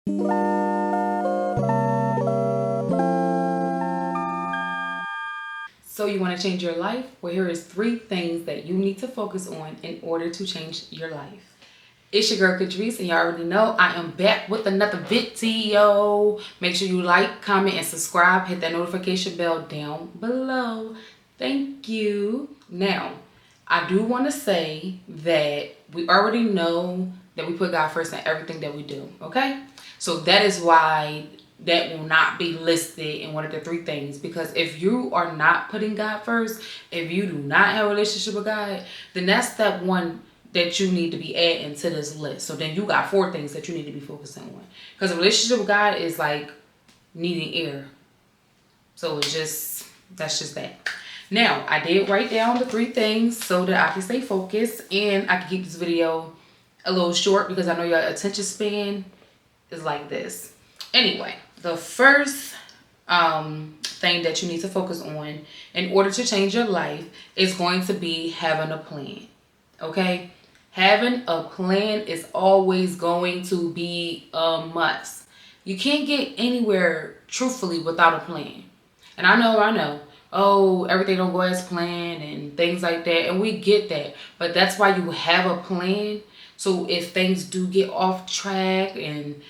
So you want to change your life? Well, here is 3 things that you need to focus on in order to change your life. It's your girl Catrice, and y'all already know I am back with another video. Make sure you like, comment, and subscribe. Hit that notification bell down below. Thank you. Now, I do want to say that we already know that we put God first in everything that we do, okay? So that is why that will not be listed in one of the 3 things, because if you are not putting God first, if you do not have a relationship with God, then that's step 1 that you need to be adding to this list. So then you got 4 things that you need to be focusing on, because a relationship with God is like needing air. So it's just, that's just that. Now, I did write down the 3 things so that I can stay focused and I can keep this video a little short, because I know your attention span is like this. Anyway, the first thing that you need to focus on in order to change your life is going to be having a plan. Okay? Having a plan is always going to be a must. You can't get anywhere truthfully without a plan. And I know, oh, everything don't go as planned and things like that. And we get that. But that's why you have a plan. So if things do get off track and,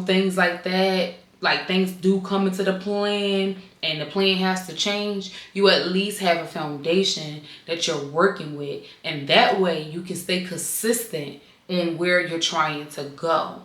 things like that, like things do come into the plan and the plan has to change, you at least have a foundation that you're working with. And that way you can stay consistent on where you're trying to go.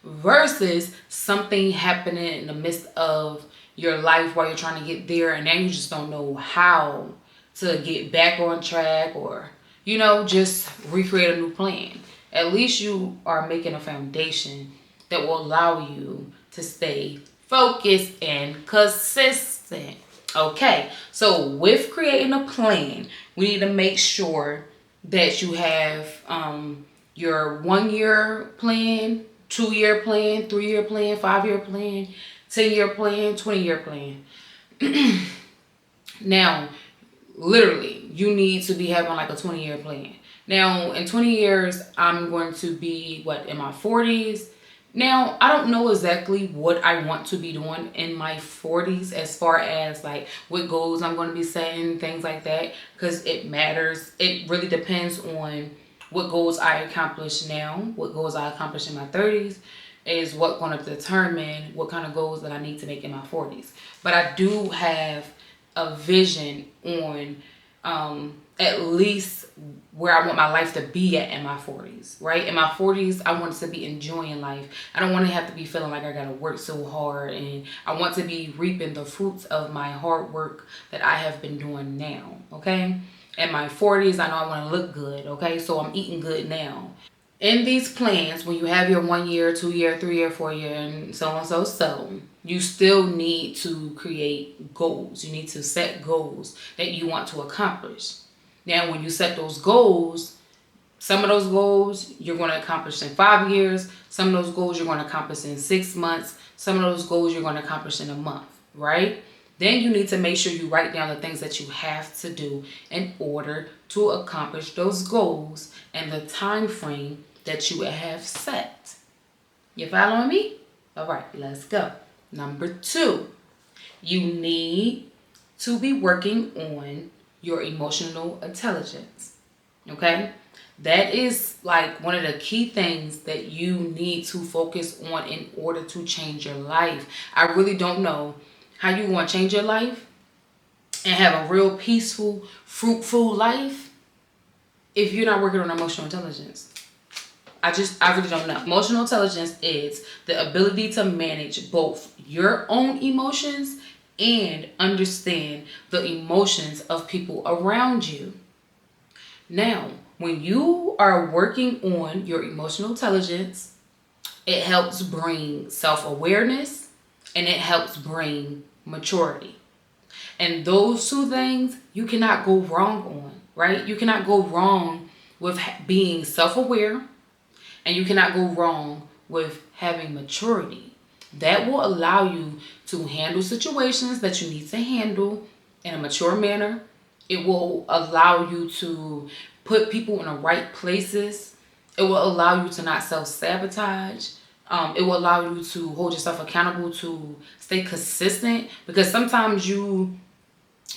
Versus something happening in the midst of your life while you're trying to get there, and then you just don't know how to get back on track, or just recreate a new plan. At least you are making a foundation that will allow you to stay focused and consistent. Okay, so with creating a plan, we need to make sure that you have your 1-year plan, 2-year plan, 3-year plan, 5-year plan, 10-year plan, 20-year plan. Now, literally, you need to be having like a 20-year plan. Now, in 20 years, I'm going to be, in my 40s. Now, I don't know exactly what I want to be doing in my 40s as far as like what goals I'm going to be setting, things like that, because it matters. It really depends on what goals I accomplish now, what goals I accomplish in my 30s is what going to determine what kind of goals that I need to make in my 40s. But I do have a vision on at least where I want my life to be at in my 40s, right? In my 40s, I want to be enjoying life. I don't want to have to be feeling like I got to work so hard, and I want to be reaping the fruits of my hard work that I have been doing now, okay? In my 40s, I know I want to look good, okay? So I'm eating good now. In these plans, when you have your 1 year, 2 year, 3 year, 4 year, and so on, so, you still need to create goals. You need to set goals that you want to accomplish. Now, when you set those goals, some of those goals you're going to accomplish in 5 years. Some of those goals you're going to accomplish in 6 months. Some of those goals you're going to accomplish in a month, right? Then you need to make sure you write down the things that you have to do in order to accomplish those goals and the time frame that you have set. You following me? All right, let's go. Number 2, you need to be working on your emotional intelligence. Okay? That is like one of the key things that you need to focus on in order to change your life. I really don't know how you want to change your life and have a real peaceful, fruitful life if you're not working on emotional intelligence. I really don't know. Emotional intelligence is the ability to manage both your own emotions and understand the emotions of people around you. Now, when you are working on your emotional intelligence, it helps bring self-awareness and it helps bring maturity. And those 2 things you cannot go wrong on, right? You cannot go wrong with being self-aware, and you cannot go wrong with having maturity. That will allow you to handle situations that you need to handle in a mature manner. It will allow you to put people in the right places. It will allow you to not self-sabotage. It will allow you to hold yourself accountable, to stay consistent, because sometimes you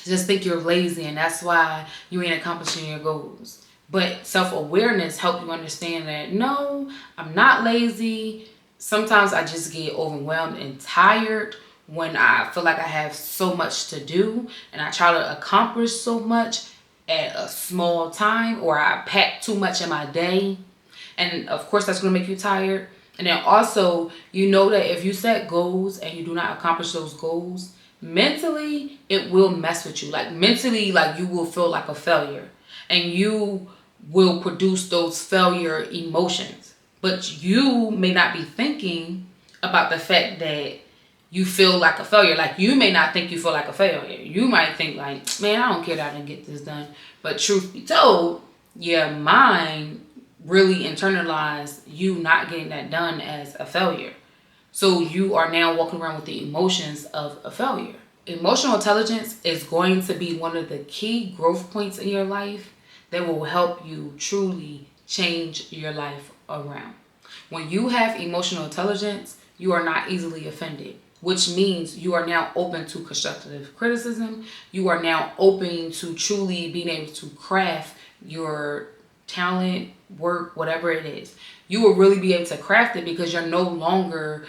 just think you're lazy and that's why you ain't accomplishing your goals. But self-awareness help you understand that no, I'm not lazy. Sometimes I just get overwhelmed and tired when I feel like I have so much to do and I try to accomplish so much at a small time, or I pack too much in my day. And of course that's going to make you tired. And then also, you know that if you set goals and you do not accomplish those goals, mentally it will mess with you. Like mentally, like you will feel like a failure and you will produce those failure emotions. But you may not be thinking about the fact that you feel like a failure. Like you may not think you feel like a failure. You might think like, man, I don't care that I didn't get this done. But truth be told, your mind really internalized you not getting that done as a failure. So you are now walking around with the emotions of a failure. Emotional intelligence is going to be one of the key growth points in your life that will help you truly change your life around. When you have emotional intelligence, you are not easily offended, which means you are now open to constructive criticism. You are now open to truly being able to craft your talent, work, whatever it is. You will really be able to craft it because you're no longer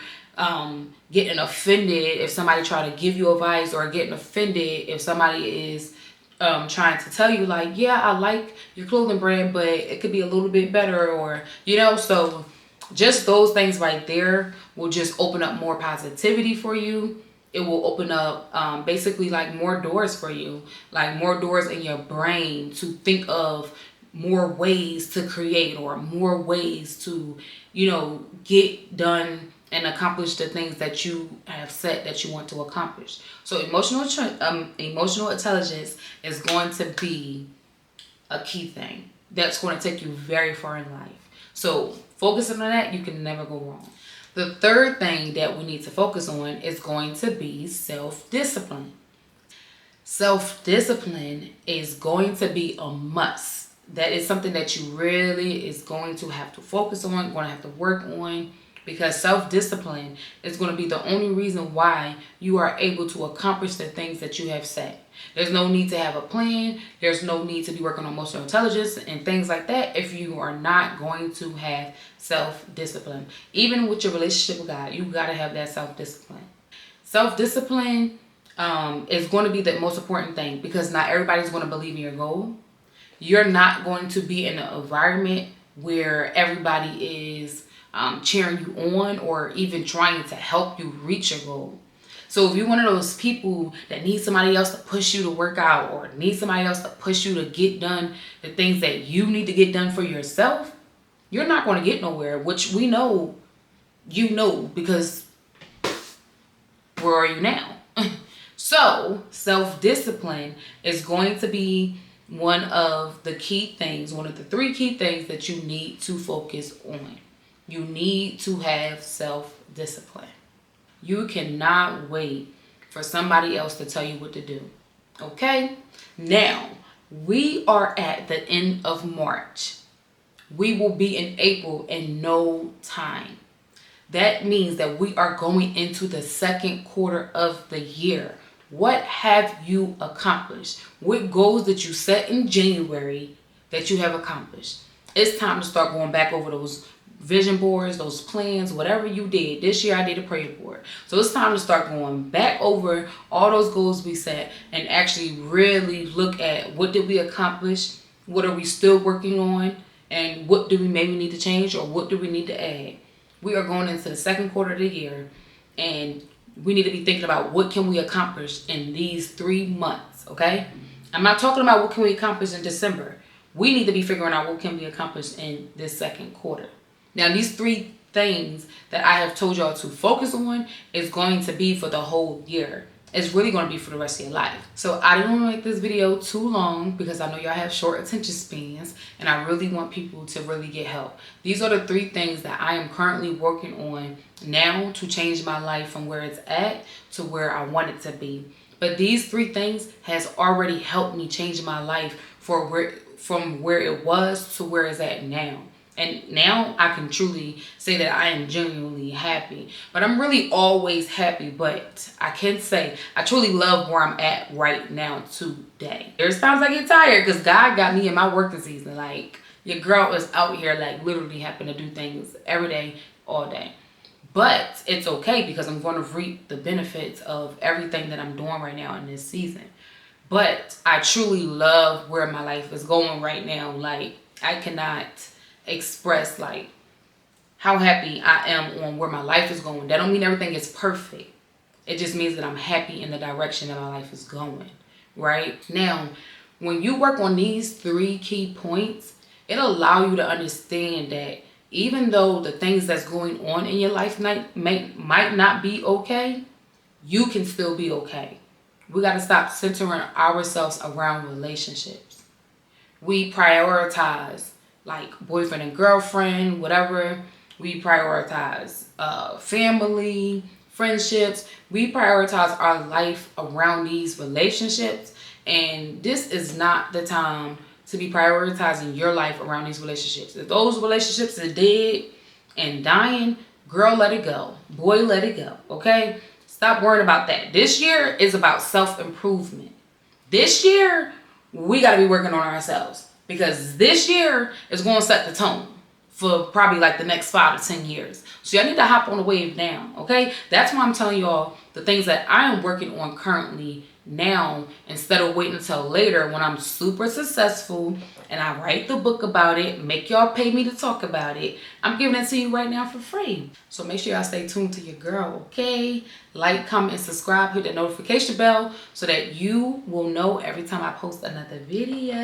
getting offended if somebody try to give you advice, or getting offended if somebody is trying to tell you like, yeah, I like your clothing brand, but it could be a little bit better, or so just those things right there will just open up more positivity for you. It will open up basically like more doors for you, like more doors in your brain to think of more ways to create, or more ways to get done and accomplish the things that you have set that you want to accomplish. So emotional intelligence is going to be a key thing that's going to take you very far in life. So focusing on that, you can never go wrong. The third thing that we need to focus on is going to be self-discipline. Self-discipline is going to be a must. That is something that you really is going to have to focus on, going to have to work on, because self-discipline is going to be the only reason why you are able to accomplish the things that you have set. There's no need to have a plan. There's no need to be working on emotional intelligence and things like that if you are not going to have self-discipline. Even with your relationship with God, you got to have that self-discipline. Self-discipline is going to be the most important thing, because not everybody's going to believe in your goal. You're not going to be in an environment where everybody is cheering you on or even trying to help you reach your goal. So if you're one of those people that need somebody else to push you to work out, or need somebody else to push you to get done the things that you need to get done for yourself, you're not going to get nowhere, which we know because where are you now? So self-discipline is going to be one of the key things, one of the three key things that you need to focus on. You need to have self-discipline. You cannot wait for somebody else to tell you what to do. Okay? Now, we are at the end of March. We will be in April in no time. That means that we are going into the second quarter of the year. What have you accomplished? What goals that you set in January that you have accomplished? It's time to start going back over those vision boards, those plans, whatever you did. This year I did a prayer board. So it's time to start going back over all those goals we set and actually really look at what did we accomplish, what are we still working on, and what do we maybe need to change, or what do we need to add. We are going into the second quarter of the year, and we need to be thinking about what can we accomplish in these 3 months, okay? I'm not talking about what can we accomplish in December. We need to be figuring out what can we accomplish in this second quarter. Now, these 3 things that I have told y'all to focus on is going to be for the whole year. It's really going to be for the rest of your life. So I didn't want to make this video too long because I know y'all have short attention spans and I really want people to really get help. These are the 3 things that I am currently working on now to change my life from where it's at to where I want it to be. But these 3 things has already helped me change my life from where it was to where it's at now. And now I can truly say that I am genuinely happy. But I'm really always happy. But I can say I truly love where I'm at right now today. There's times I get tired because God got me in my working season. Like, your girl is out here like literally having to do things every day, all day. But it's okay because I'm going to reap the benefits of everything that I'm doing right now in this season. But I truly love where my life is going right now. Like, I cannot express like how happy I am on where my life is going. That don't mean everything is perfect. It just means that I'm happy in the direction that my life is going. Right? Now, when you work on these 3 key points, it'll allow you to understand that even though the things that's going on in your life might not be okay, you can still be okay. We got to stop centering ourselves around relationships. We prioritize like boyfriend and girlfriend, whatever. We prioritize family, friendships. We prioritize our life around these relationships. And this is not the time to be prioritizing your life around these relationships. If those relationships are dead and dying, girl, let it go. Boy, let it go. Okay? Stop worrying about that. This year is about self-improvement. This year, we got to be working on ourselves because this year is going to set the tone for probably like the next 5 to 10 years. So y'all need to hop on the wave now, okay? That's why I'm telling y'all the things that I am working on currently now instead of waiting until later when I'm super successful and I write the book about it, make y'all pay me to talk about it. I'm giving it to you right now for free. So make sure y'all stay tuned to your girl, okay? Like, comment, and subscribe. Hit the notification bell so that you will know every time I post another video.